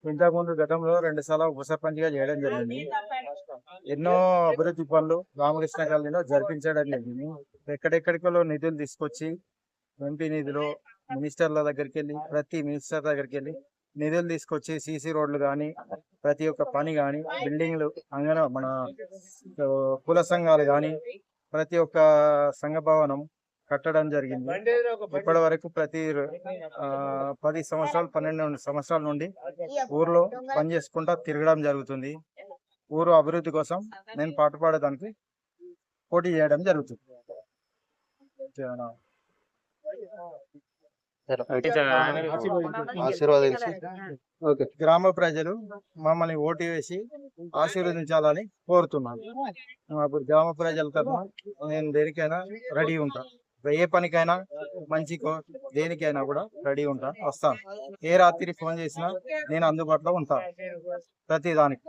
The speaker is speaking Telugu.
ఇంతకుముందు గతంలో 2 సార్లు ఉప సర్పంచ్‌గా చేయడం జరిగింది. ఎన్నో అభివృద్ధి పనులు రామకృష్ణ కాలనీలో జరిపించడం జరిగింది. ఎక్కడెక్కడికో నిధులు తీసుకొచ్చి ఎంపీ నిధులు, మినిస్టర్ల దగ్గరికెళ్ళి ప్రతి మినిస్టర్ దగ్గరికెళ్ళి నిధులు తీసుకొచ్చి సీసీ రోడ్లు గానీ, ప్రతి ఒక్క పని గానీ, బిల్డింగ్‌లు మన కుల సంఘాలు గానీ, ప్రతి ఒక్క సంఘ భవనం కట్టడం జరిగింది. ఇప్పటి వరకు 10 సంవత్సరాలు 12 సంవత్సరాల నుండి ఊర్లో పని చేసుకుంటా తిరగడం జరుగుతుంది. ఊరు అభివృద్ధి కోసం నేను పాటుపడడానికి పోటీ చేయడం జరుగుతుంది. ఆశీర్వదించి గ్రామ ప్రజలు మమ్మల్ని ఓటు వేసి ఆశీర్వదించాలని కోరుతున్నాను. అప్పుడు గ్రామ ప్రజల తరఫున నేను దేనికైనా రెడీ ఉంటాను. ఏ పనికైనా మంచికో దేనికైనా కూడా రెడీ ఉంటాను, వస్తాను. ఏ రాత్రి ఫోన్ చేసినా నేను అందుబాటులో ఉంటాను ప్రతి దానికి.